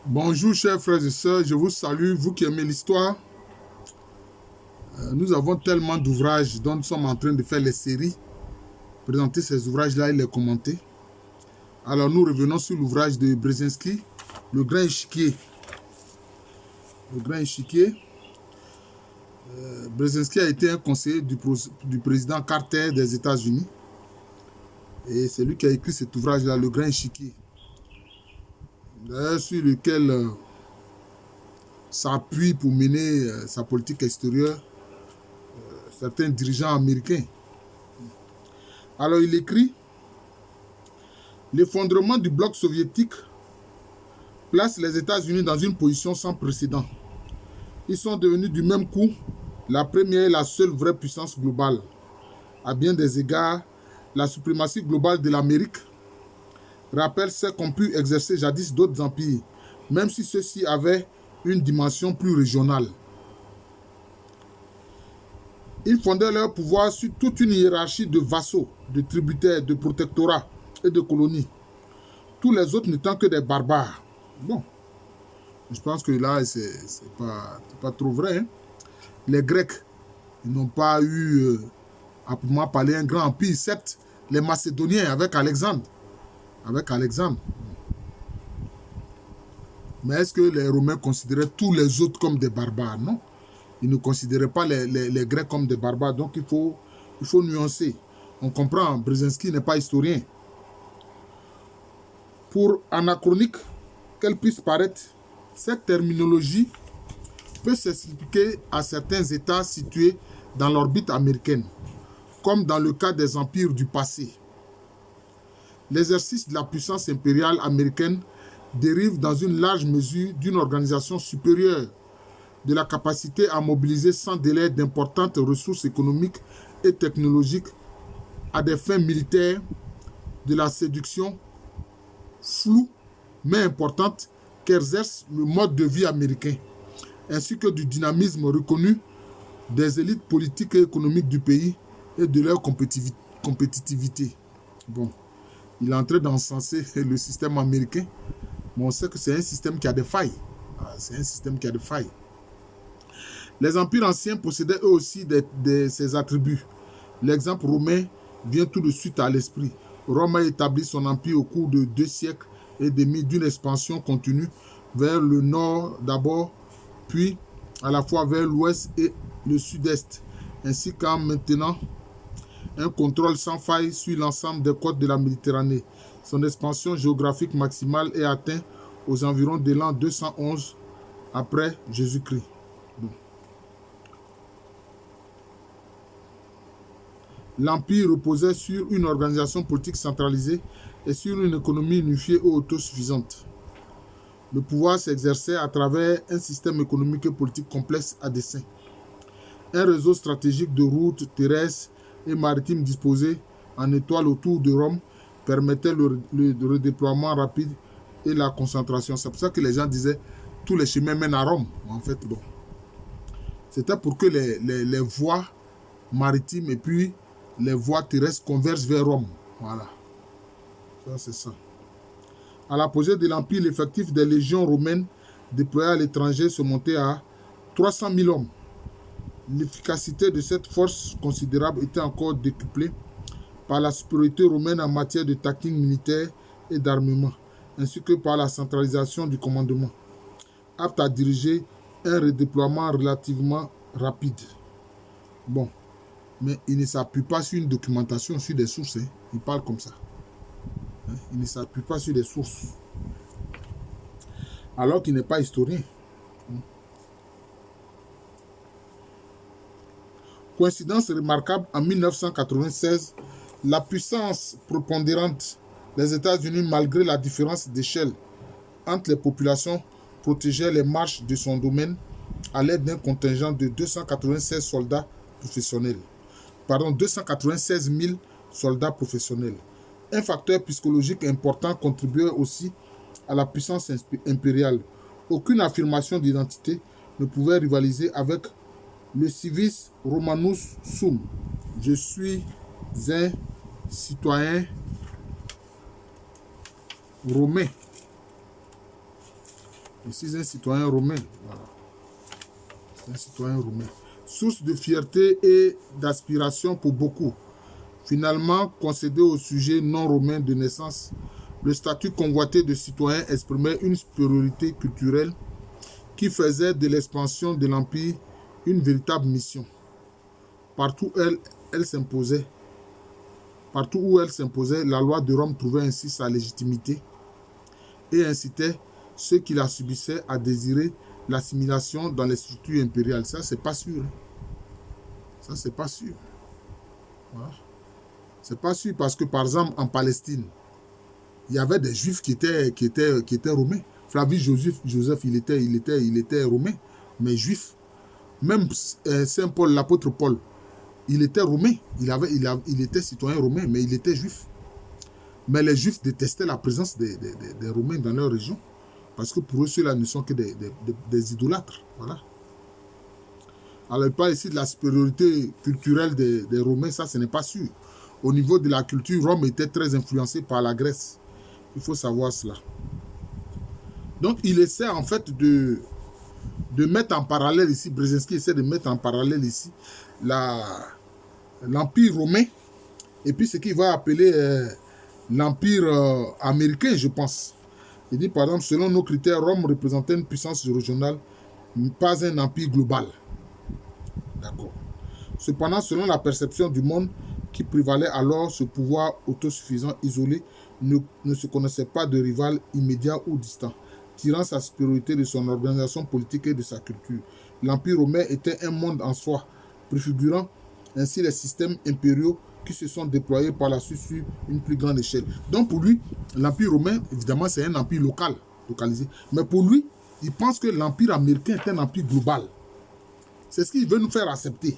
Bonjour chers frères et sœurs, je vous salue, vous qui aimez l'histoire. Nous avons tellement d'ouvrages dont nous sommes en train de faire les séries, présenter ces ouvrages-là et les commenter. Alors nous revenons sur l'ouvrage de Brzezinski, Le Grand Échiquier. Le Grand Échiquier. Brzezinski a été un conseiller du président Carter des États-Unis. Et c'est lui qui a écrit cet ouvrage-là, Le Grand Échiquier. D'ailleurs, sur lequel s'appuie pour mener sa politique extérieure certains dirigeants américains. Alors il écrit: l'effondrement du bloc soviétique place les États-Unis dans une position sans précédent. Ils sont devenus du même coup la première et la seule vraie puissance globale. À bien des égards, la suprématie globale de l'Amérique rappelle celle qu'ont pu exercer jadis d'autres empires, même si ceux-ci avaient une dimension plus régionale. Ils fondaient leur pouvoir sur toute une hiérarchie de vassaux, de tributaires, de protectorats et de colonies. Tous les autres n'étant que des barbares. Bon, je pense que là, c'est pas trop vrai. Hein? Les Grecs, ils n'ont pas eu, à proprement parler, un grand empire. Certes, les Macédoniens avec Alexandre. Mais est-ce que les Romains considéraient tous les autres comme des barbares? Non. Ils ne considéraient pas les Grecs comme des barbares. Donc, il faut nuancer. On comprend, Brzezinski n'est pas historien. Pour anachronique qu'elle puisse paraître, cette terminologie peut s'expliquer à certains États situés dans l'orbite américaine, comme dans le cas des empires du passé. L'exercice de la puissance impériale américaine dérive dans une large mesure d'une organisation supérieure, de la capacité à mobiliser sans délai d'importantes ressources économiques et technologiques à des fins militaires, de la séduction floue mais importante qu'exerce le mode de vie américain, ainsi que du dynamisme reconnu des élites politiques et économiques du pays et de leur compétitivité. Bon, il est en train d'encenser le système américain, mais on sait que c'est un système qui a des failles. C'est un système qui a des failles. Les empires anciens possédaient eux aussi ces attributs. L'exemple romain vient tout de suite à l'esprit. Rome a établi son empire au cours de 2 siècles et demi d'une expansion continue vers le nord d'abord, puis à la fois vers l'ouest et le sud-est, ainsi qu'en maintenant un contrôle sans faille sur l'ensemble des côtes de la Méditerranée. Son expansion géographique maximale est atteinte aux environs de l'an 211 après Jésus-Christ. Bon. L'empire reposait sur une organisation politique centralisée et sur une économie unifiée et autosuffisante. Le pouvoir s'exerçait à travers un système économique et politique complexe à dessein. Un réseau stratégique de routes terrestres et maritimes disposé en étoile autour de Rome permettait le redéploiement rapide et la concentration. C'est pour ça que les gens disaient tous les chemins mènent à Rome. En fait, bon. C'était pour que les voies maritimes et puis les voies terrestres convergent vers Rome. Voilà. Ça, c'est ça. À l'apogée de l'Empire, l'effectif des légions romaines déployées à l'étranger se montait à 300 000 hommes. L'efficacité de cette force considérable était encore décuplée par la supériorité romaine en matière de tactique militaire et d'armement, ainsi que par la centralisation du commandement, apte à diriger un redéploiement relativement rapide. Bon. Mais il ne s'appuie pas sur une documentation, sur des sources. Hein. Il parle comme ça. Hein. Il ne s'appuie pas sur des sources. Alors qu'il n'est pas historien. Coïncidence remarquable, en 1996, la puissance prépondérante des États-Unis, malgré la différence d'échelle entre les populations, protégeait les marches de son domaine à l'aide d'un contingent de 296 soldats professionnels. 296 000 soldats professionnels. Un facteur psychologique important contribuait aussi à la puissance impériale. Aucune affirmation d'identité ne pouvait rivaliser avec le civis Romanus sum. Je suis un citoyen romain. Je suis un citoyen romain. Voilà. Un citoyen romain. Source de fierté et d'aspiration pour beaucoup. Finalement, concédé au sujet non romain de naissance, le statut convoité de citoyen exprimait une supériorité culturelle qui faisait de l'expansion de l'Empire une véritable mission. Partout où elle s'imposait, la loi de Rome trouvait ainsi sa légitimité et incitait ceux qui la subissaient à désirer l'assimilation dans les structures impériales. Ça, c'est pas sûr. Ça, c'est pas sûr. Voilà. C'est pas sûr parce que, par exemple, en Palestine, il y avait des Juifs qui étaient romains. Flavius Joseph, il était romain, mais juif. Même Saint Paul, l'apôtre Paul, il était romain. Il était citoyen romain, mais il était juif. Mais les Juifs détestaient la présence des Romains dans leur région. Parce que pour eux, ceux-là ne sont que des idolâtres. Voilà. Alors, il parle ici de la supériorité culturelle des Romains, ça, ce n'est pas sûr. Au niveau de la culture, Rome était très influencée par la Grèce. Il faut savoir cela. Donc, il essaie en fait de mettre en parallèle ici, Brzezinski essaie de mettre en parallèle ici l'Empire romain et puis ce qu'il va appeler l'Empire américain, je pense. Il dit, par exemple, selon nos critères, Rome représentait une puissance régionale, pas un empire global. D'accord. Cependant, selon la perception du monde qui prévalait alors, ce pouvoir autosuffisant, isolé, ne se connaissait pas de rival immédiat ou distant, tirant sa supériorité de son organisation politique et de sa culture. L'Empire romain était un monde en soi, préfigurant ainsi les systèmes impériaux qui se sont déployés par la suite sur une plus grande échelle. Donc pour lui, l'Empire romain, évidemment, c'est un empire localisé. Mais pour lui, il pense que l'Empire américain est un empire global. C'est ce qu'il veut nous faire accepter,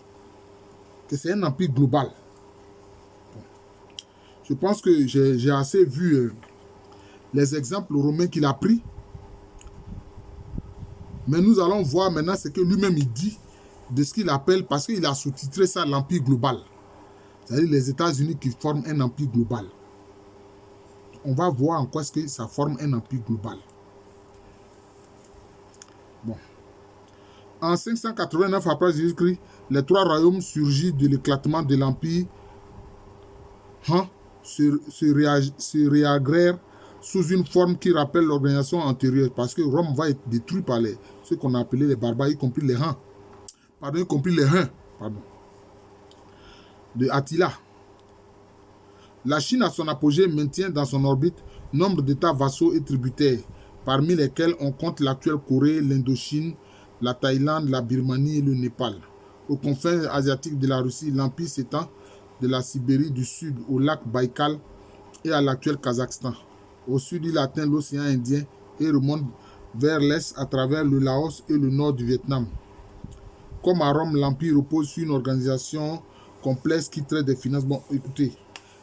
que c'est un empire global. Je pense que j'ai assez vu les exemples romains qu'il a pris. Mais nous allons voir maintenant ce que lui-même il dit de ce qu'il appelle, parce qu'il a sous-titré ça l'empire global. C'est-à-dire les États-Unis qui forment un empire global. On va voir en quoi est-ce que ça forme un empire global. Bon. En 589 après Jésus-Christ, les trois royaumes surgis de l'éclatement de l'empire se réagrèrent sous une forme qui rappelle l'organisation antérieure, parce que Rome va être détruite par ceux qu'on a appelés les barbares, y compris les Huns. Pardon, y compris les Huns. Pardon. De Attila. La Chine, à son apogée, maintient dans son orbite nombre d'États vassaux et tributaires, parmi lesquels on compte l'actuelle Corée, l'Indochine, la Thaïlande, la Birmanie et le Népal. Aux confins asiatiques de la Russie, l'empire s'étend de la Sibérie du Sud au lac Baïkal et à l'actuel Kazakhstan. Au sud, il atteint l'océan Indien et remonte vers l'est à travers le Laos et le nord du Vietnam. Comme à Rome, l'empire repose sur une organisation complexe qui traite des finances. Bon, écoutez,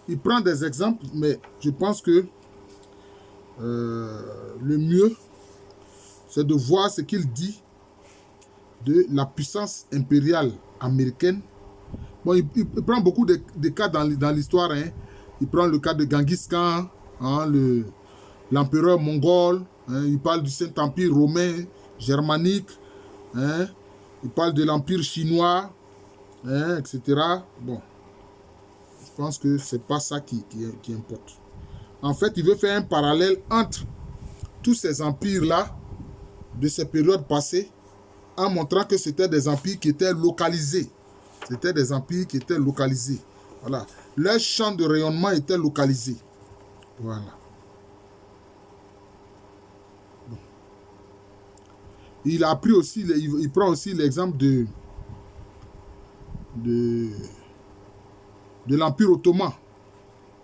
il prend des exemples, mais je pense que le mieux, c'est de voir ce qu'il dit de la puissance impériale américaine. Bon, il prend beaucoup de cas dans l'histoire. Hein. Il prend le cas de Genghis Khan, hein, l'empereur mongol. Hein. Il parle du Saint-Empire romain, germanique. Hein. Il parle de l'empire chinois, hein, etc. Bon, je pense que c'est pas ça qui importe. En fait, il veut faire un parallèle entre tous ces empires-là, de ces périodes passées, en montrant que c'était des empires qui étaient localisés. C'était des empires qui étaient localisés. Voilà. Leur champ de rayonnement était localisé. Voilà. Bon. Il a pris aussi, il prend aussi l'exemple de l'Empire ottoman,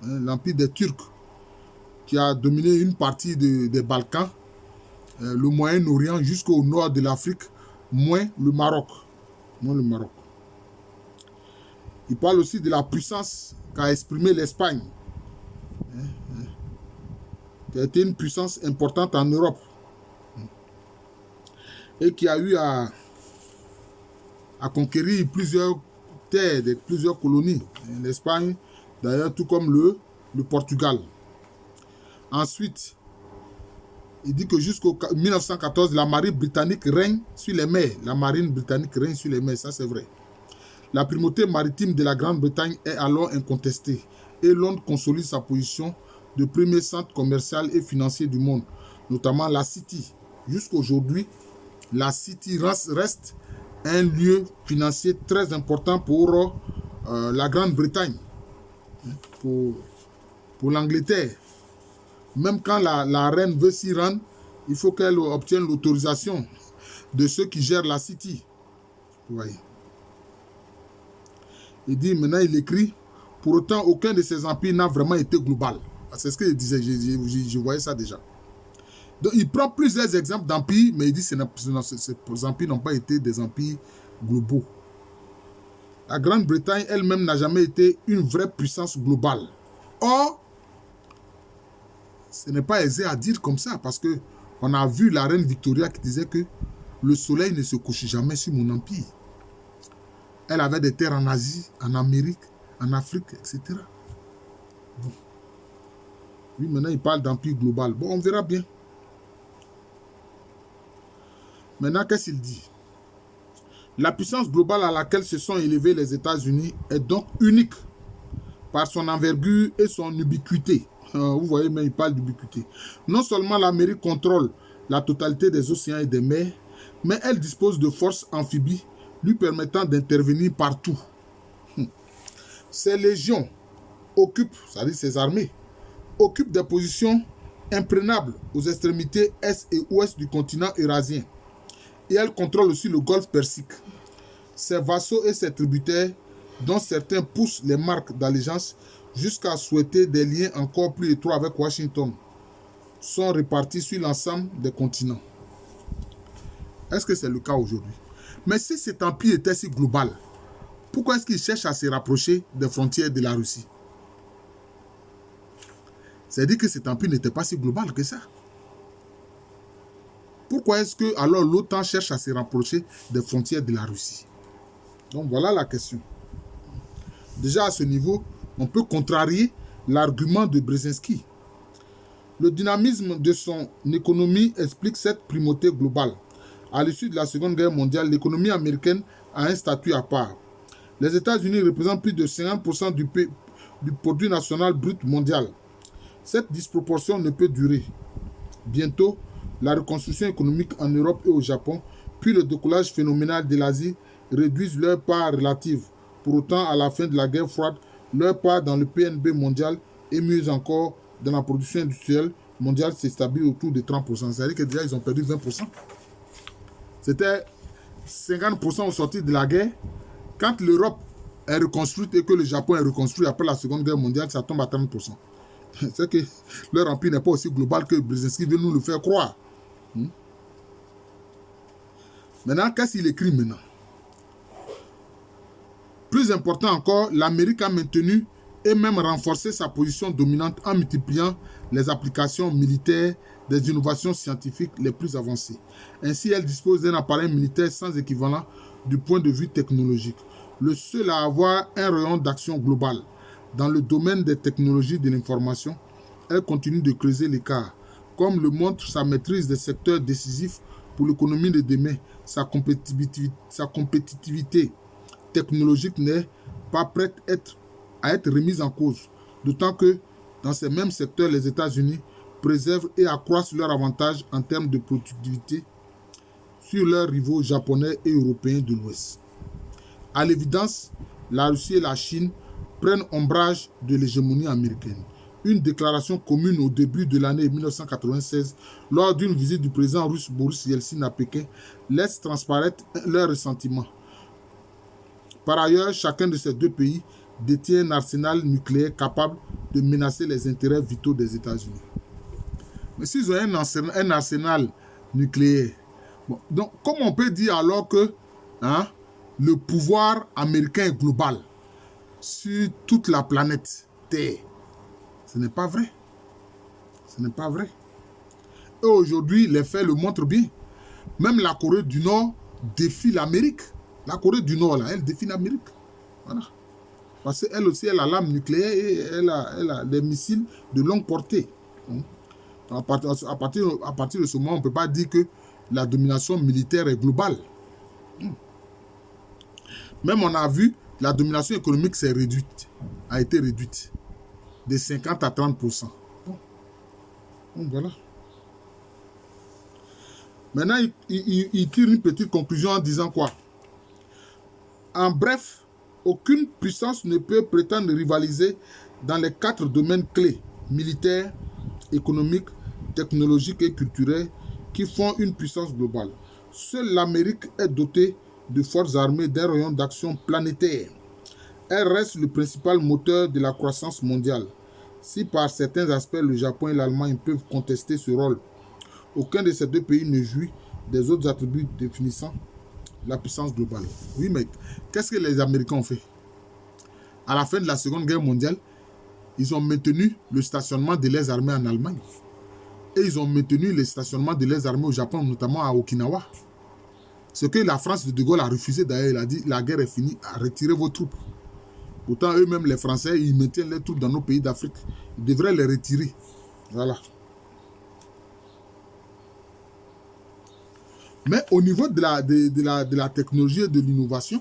hein, l'Empire des Turcs, qui a dominé une partie des Balkans, le Moyen-Orient jusqu'au nord de l'Afrique, moins le Maroc. Il parle aussi de la puissance qu'a exprimée l'Espagne, qui a été une puissance importante en Europe et qui a eu à conquérir plusieurs terres, plusieurs colonies. L'Espagne, d'ailleurs, tout comme le Portugal. Ensuite, Il dit que jusqu'au 1914, la marine britannique règne sur les mers. La marine britannique règne sur les mers, ça c'est vrai. La primauté maritime de la Grande-Bretagne est alors incontestée et Londres consolide sa position de premier centre commercial et financier du monde, notamment la City. Jusqu'aujourd'hui, la City reste un lieu financier très important pour la Grande-Bretagne, pour l'Angleterre. Même quand la reine veut s'y rendre, il faut qu'elle obtienne l'autorisation de ceux qui gèrent la City. Vous voyez. Il dit, maintenant il écrit, pour autant, aucun de ces empires n'a vraiment été global. C'est ce qu'il disait, je voyais ça déjà. Donc il prend plusieurs exemples d'empires, mais il dit que ces empires n'ont pas été des empires globaux. La Grande-Bretagne elle-même n'a jamais été une vraie puissance globale. Or, ce n'est pas aisé à dire comme ça, parce que on a vu la reine Victoria qui disait que le soleil ne se couche jamais sur mon empire. Elle avait des terres en Asie, en Amérique, en Afrique, etc. Bon. Lui, maintenant, il parle d'empire global. Bon, on verra bien. Maintenant, qu'est-ce qu'il dit? La puissance globale à laquelle se sont élevés les États-Unis est donc unique par son envergure et son ubiquité. Vous voyez, mais il parle d'ubiquité. Non seulement l'Amérique contrôle la totalité des océans et des mers, mais elle dispose de forces amphibies lui permettant d'intervenir partout. Ces légions occupent, c'est-à-dire ces armées, occupent des positions imprenables aux extrémités est et ouest du continent eurasien. Et elles contrôlent aussi le golfe Persique. Ses vassaux et ses tributaires, dont certains poussent les marques d'allégeance jusqu'à souhaiter des liens encore plus étroits avec Washington, sont répartis sur l'ensemble des continents. Est-ce que c'est le cas aujourd'hui? Mais si cet empire était si global, pourquoi est-ce qu'il cherche à se rapprocher des frontières de la Russie? C'est-à-dire que cet empire n'était pas si global que ça. Pourquoi est-ce que alors l'OTAN cherche à se rapprocher des frontières de la Russie? Donc voilà la question. Déjà à ce niveau, on peut contrarier l'argument de Brzezinski. Le dynamisme de son économie explique cette primauté globale. À l'issue de la Seconde Guerre mondiale, l'économie américaine a un statut à part. Les États-Unis représentent plus de 50% du produit national brut mondial. Cette disproportion ne peut durer. Bientôt, la reconstruction économique en Europe et au Japon, puis le décollage phénoménal de l'Asie réduisent leur part relative. Pour autant, à la fin de la guerre froide, leur part dans le PNB mondial et mieux encore dans la production industrielle mondiale s'est stabilisée autour de 30%. C'est-à-dire que déjà, ils ont perdu 20%. C'était 50% au sortir de la guerre. Quand l'Europe est reconstruite et que le Japon est reconstruit après la Seconde Guerre mondiale, ça tombe à 30%. C'est que leur empire n'est pas aussi global que Brzezinski veut nous le faire croire. Maintenant, qu'est-ce qu'il écrit maintenant? Plus important encore, l'Amérique a maintenu et même renforcé sa position dominante en multipliant les applications militaires des innovations scientifiques les plus avancées. Ainsi, elle dispose d'un appareil militaire sans équivalent du point de vue technologique, le seul à avoir un rayon d'action global. Dans le domaine des technologies de l'information, elle continue de creuser l'écart. Comme le montre sa maîtrise des secteurs décisifs pour l'économie de demain, sa compétitivité technologique n'est pas prête à être remise en cause. D'autant que dans ces mêmes secteurs, les États-Unis préservent et accroissent leur avantage en termes de productivité sur leurs rivaux japonais et européens de l'Ouest. À l'évidence, la Russie et la Chine prennent ombrage de l'hégémonie américaine. Une déclaration commune au début de l'année 1996, lors d'une visite du président russe Boris Yeltsin à Pékin, laisse transparaître leur ressentiment. Par ailleurs, chacun de ces deux pays détient un arsenal nucléaire capable de menacer les intérêts vitaux des États-Unis. Mais s'ils ont un arsenal nucléaire, bon, donc comment on peut dire alors que le pouvoir américain est global sur toute la planète Terre? Ce n'est pas vrai. Ce n'est pas vrai. Et aujourd'hui, les faits le montrent bien. Même la Corée du Nord défie l'Amérique. La Corée du Nord, là, elle défie l'Amérique. Voilà. Parce qu'elle aussi, elle a l'arme nucléaire et elle a des missiles de longue portée. À partir de ce moment, on ne peut pas dire que la domination militaire est globale. Même on a vu, la domination économique a été réduite de 50 à 30%. Donc voilà. Maintenant, il tire une petite conclusion en disant quoi? En bref, aucune puissance ne peut prétendre rivaliser dans les 4 domaines clés, militaires, économiques, technologiques et culturels, qui font une puissance globale. Seule l'Amérique est dotée de forces armées d'un rayon d'action planétaire. Elle reste le principal moteur de la croissance mondiale. Si par certains aspects le Japon et l'Allemagne peuvent contester ce rôle, aucun de ces deux pays ne jouit des autres attributs définissant la puissance globale. Oui, mais qu'est-ce que les Américains ont fait? À la fin de la Seconde Guerre mondiale, ils ont maintenu le stationnement de leurs armées en Allemagne. Et ils ont maintenu le stationnement de leurs armées au Japon, notamment à Okinawa. Ce que la France de Gaulle a refusé d'ailleurs, il a dit la guerre est finie, retirez vos troupes. Pourtant, eux-mêmes, les Français, ils maintiennent les troupes dans nos pays d'Afrique. Ils devraient les retirer. Voilà. Mais au niveau de la technologie et de l'innovation,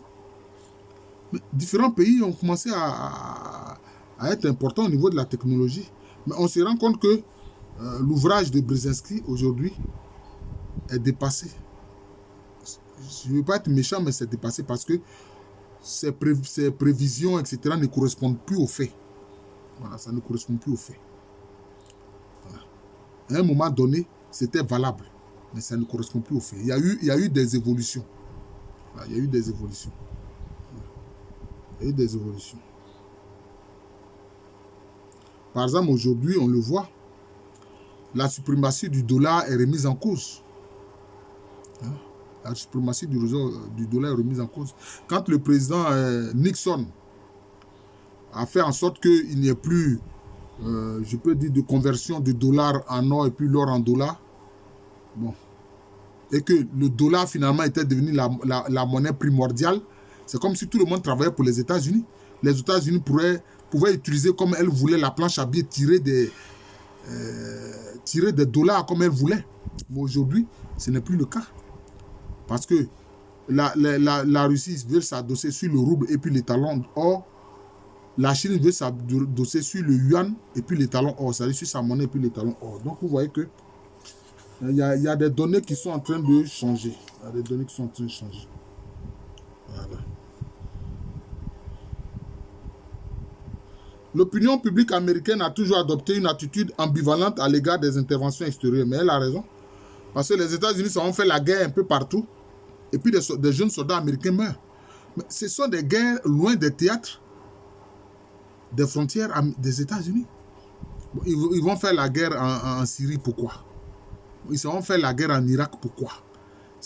différents pays ont commencé à être importants au niveau de la technologie. Mais on se rend compte que l'ouvrage de Brzezinski, aujourd'hui, est dépassé. Je ne veux pas être méchant, mais c'est dépassé parce que ces prévisions, etc., ne correspondent plus aux faits. Voilà, ça ne correspond plus aux faits. Voilà. À un moment donné, c'était valable, mais ça ne correspond plus aux faits. Il y a eu des évolutions. Voilà, il y a eu des évolutions. Il y a eu des évolutions. Par exemple, aujourd'hui, on le voit, la suprématie du dollar est remise en cause. La suprématie du dollar est remise en cause. Quand le président Nixon a fait en sorte qu'il n'y ait plus, je peux dire, de conversion de dollar en or et puis l'or en dollar, bon, et que le dollar finalement était devenu la monnaie primordiale, c'est comme si tout le monde travaillait pour les États-Unis. Les États-Unis pouvaient utiliser comme elles voulaient la planche à billets, tirer des dollars comme elles voulaient. Mais aujourd'hui, ce n'est plus le cas. Parce que la Russie veut s'adosser sur le rouble et puis les talons. Or, la Chine veut s'adosser sur le yuan et puis les talons or. C'est-à-dire sur sa monnaie et puis les talons or. Donc, vous voyez que il y a des données qui sont en train de changer. Il y a des données qui sont en train de changer. Voilà. L'opinion publique américaine a toujours adopté une attitude ambivalente à l'égard des interventions extérieures. Mais elle a raison. Parce que les États-Unis ont fait la guerre un peu partout. Et puis des jeunes soldats américains meurent. Mais ce sont des guerres loin des théâtres, des frontières des États-Unis. Bon, ils vont faire la guerre en Syrie, pourquoi? Ils vont faire la guerre en Irak, pourquoi?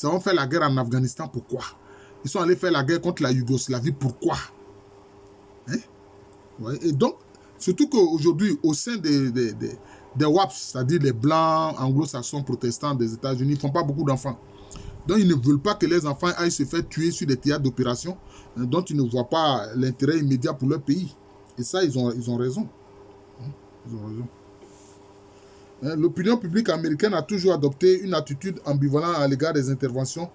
Ils vont faire la guerre en Afghanistan, pourquoi? Ils sont allés faire la guerre contre la Yougoslavie, pourquoi? Hein? Ouais. Et donc, surtout qu'aujourd'hui, au sein des WAPs, c'est-à-dire les blancs anglo-saxons protestants des États-Unis, ils ne font pas beaucoup d'enfants. Donc, ils ne veulent pas que les enfants aillent se faire tuer sur des théâtres d'opération dont ils ne voient pas l'intérêt immédiat pour leur pays. Et ça, ils ont raison. Ils ont raison. L'opinion publique américaine a toujours adopté une attitude ambivalente à l'égard des interventions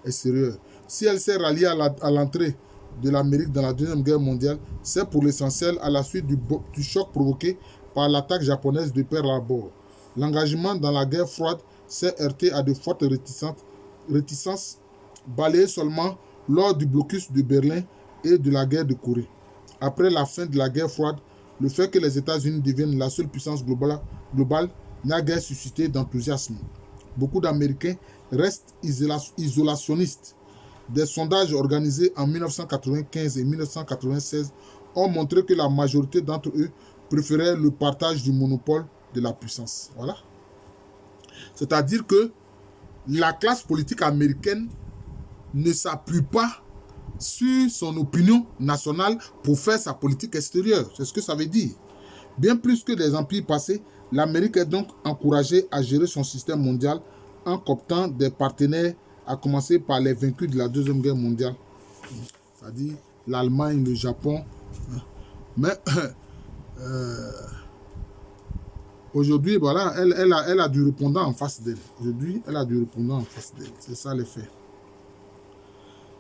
extérieures. Si elle s'est ralliée à l'entrée de l'Amérique dans la Deuxième Guerre mondiale, c'est pour l'essentiel à la suite du choc provoqué par l'attaque japonaise de Pearl Harbor. L'engagement dans la guerre froide s'est heurté à de fortes réticences, balayées seulement lors du blocus de Berlin et de la guerre de Corée. Après la fin de la guerre froide, le fait que les États-Unis deviennent la seule puissance globale n'a guère suscité d'enthousiasme. Beaucoup d'Américains restent isolationnistes. Des sondages organisés en 1995 et 1996 ont montré que la majorité d'entre eux préféraient le partage du monopole de la puissance. Voilà. C'est-à-dire que la classe politique américaine ne s'appuie pas sur son opinion nationale pour faire sa politique extérieure. C'est ce que ça veut dire. Bien plus que des empires passés, l'Amérique est donc encouragée à gérer son système mondial en cooptant des partenaires, à commencer par les vaincus de la Deuxième Guerre mondiale. C'est-à-dire l'Allemagne, le Japon. Mais Aujourd'hui, voilà, elle a du répondant en face d'elle. Aujourd'hui, elle a du répondant en face d'elle. C'est ça les faits.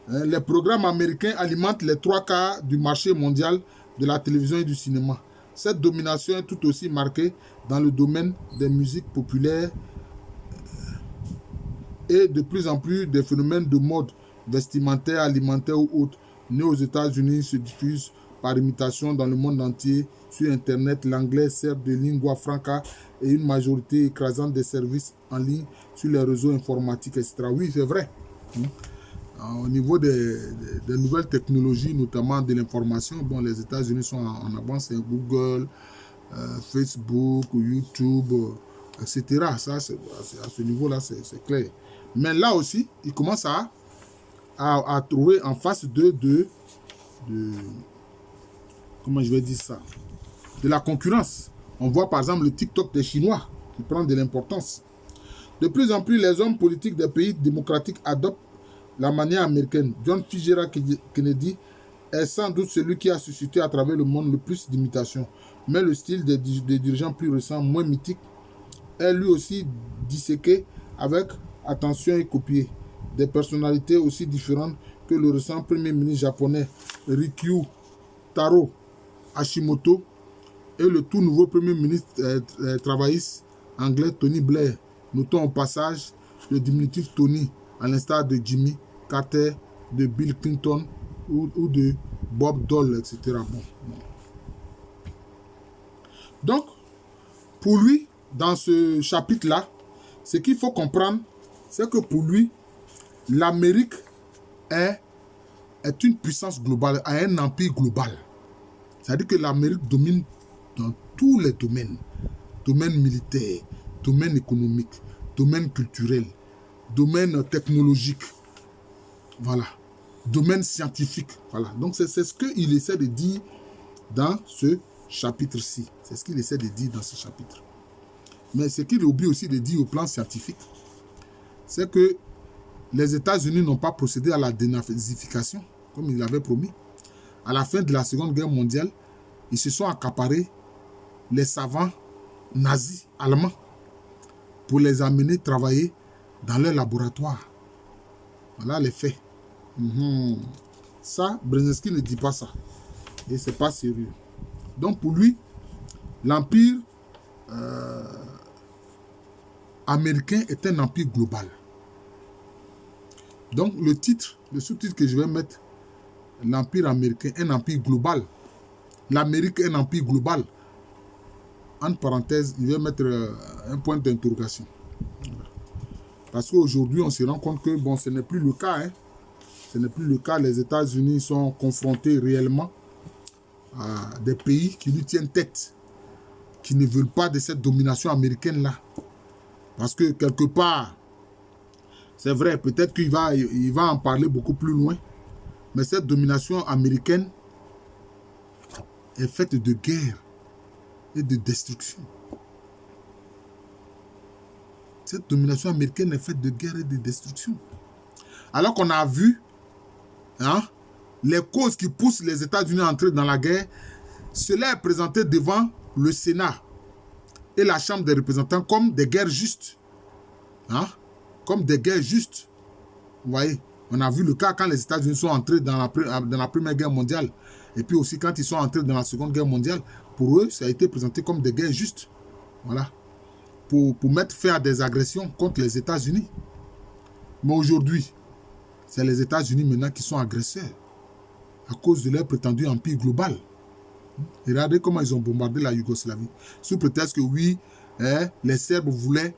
Les programmes américains alimentent les 3 quarts du marché mondial de la télévision et du cinéma. Cette domination est tout aussi marquée dans le domaine des musiques populaires et de plus en plus des phénomènes de mode vestimentaire, alimentaire ou autres nés aux États-Unis se diffusent par imitation dans le monde entier. Sur Internet, l'anglais sert de lingua franca et une majorité écrasante des services en ligne sur les réseaux informatiques, etc. Oui, c'est vrai. Au niveau des nouvelles technologies, notamment de l'information, bon, les États-Unis sont en avance. C'est Google, Facebook, YouTube, etc. Ça, à ce niveau-là, c'est clair. Mais là aussi, ils commencent à trouver en face de comment je vais dire ça, de la concurrence. On voit par exemple le TikTok des Chinois qui prend de l'importance. De plus en plus, les hommes politiques des pays démocratiques adoptent la manière américaine. John Fitzgerald Kennedy est sans doute celui qui a suscité à travers le monde le plus d'imitations. Mais le style des dirigeants plus récents, moins mythiques, est lui aussi disséqué avec attention et copié. Des personnalités aussi différentes que le récent premier ministre japonais Rikyu Taro Hashimoto et le tout nouveau premier ministre travailliste anglais Tony Blair. Notons au passage le diminutif Tony, à l'instar de Jimmy Carter, de Bill Clinton ou de Bob Dole, etc. Bon. Donc, pour lui, dans ce chapitre-là, ce qu'il faut comprendre, c'est que pour lui, l'Amérique est une puissance globale, a un empire global. C'est-à-dire que l'Amérique domine dans tous les domaines. Domaine militaire, domaine économique, domaine culturel, domaine technologique. Voilà. Domaine scientifique. Voilà. Donc, c'est ce qu'il essaie de dire dans ce chapitre-ci. C'est ce qu'il essaie de dire dans ce chapitre. Mais ce qu'il oublie aussi de dire au plan scientifique, c'est que les États-Unis n'ont pas procédé à la dénazification, comme ils l'avaient promis. À la fin de la Seconde Guerre mondiale, ils se sont accaparés les savants nazis allemands pour les amener travailler dans leur laboratoire. Voilà les faits. Ça, Brzezinski ne dit pas ça. Et c'est pas sérieux. Donc pour lui, l'empire américain est un empire global. Donc le titre, le sous-titre que je vais mettre, l'empire américain, un empire global. L'Amérique est un empire global. Entre parenthèses, il va mettre un point d'interrogation. Parce qu'aujourd'hui, on se rend compte que bon, ce n'est plus le cas. Hein. Ce n'est plus le cas. Les États-Unis sont confrontés réellement à des pays qui lui tiennent tête, qui ne veulent pas de cette domination américaine-là. Parce que quelque part, c'est vrai, peut-être qu'il va en parler beaucoup plus loin, mais cette domination américaine est faite de guerre et de destruction. Cette domination américaine est faite de guerre et de destruction. Alors qu'on a vu les causes qui poussent les États-Unis à entrer dans la guerre, cela est présenté devant le Sénat et la Chambre des représentants comme des guerres justes. Comme des guerres justes. Vous voyez, on a vu le cas quand les États-Unis sont entrés dans la Première Guerre mondiale. Et puis aussi quand ils sont entrés dans la Seconde Guerre mondiale, pour eux, ça a été présenté comme des guerres justes. Voilà. Pour mettre fin à des agressions contre les États-Unis. Mais aujourd'hui, c'est les États-Unis maintenant qui sont agresseurs à cause de leur prétendu empire global. Et regardez comment ils ont bombardé la Yougoslavie. Sous prétexte que oui, les Serbes voulaient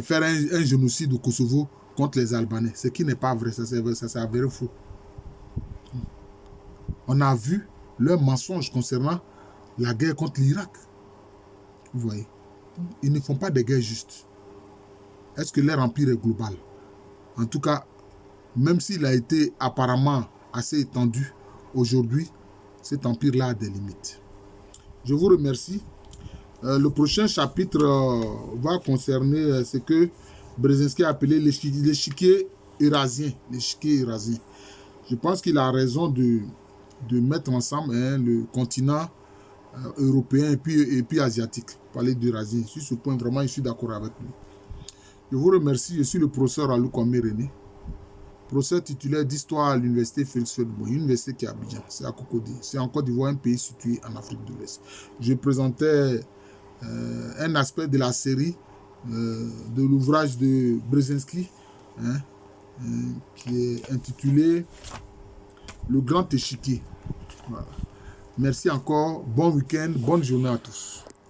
faire un génocide au Kosovo contre les Albanais. Ce qui n'est pas vrai, ça s'est avéré faux. On a vu leurs mensonges concernant la guerre contre l'Irak. Vous voyez, ils ne font pas de guerre justes. Est-ce que leur empire est global? En tout cas, même s'il a été apparemment assez étendu, aujourd'hui, cet empire-là a des limites. Je vous remercie. Le prochain chapitre va concerner ce que Brzezinski a appelé l'échiquier eurasien. L'échiquier eurasien. Je pense qu'il a raison de mettre ensemble le continent européen et puis asiatique, parler d'Eurasie. Sur ce point, vraiment, je suis d'accord avec lui. Je vous remercie. Je suis le professeur Alou Kwame René, professeur titulaire d'histoire à l'université Félix Houphouët-Boigny, université qui est à Abidjan, c'est à Cocody. C'est en Côte d'Ivoire, un pays situé en Afrique de l'Est. Je présentais un aspect de la série de l'ouvrage de Brzezinski, hein, qui est intitulé Le Grand Échiquier. Voilà. Merci encore, bon week-end, bonne journée à tous.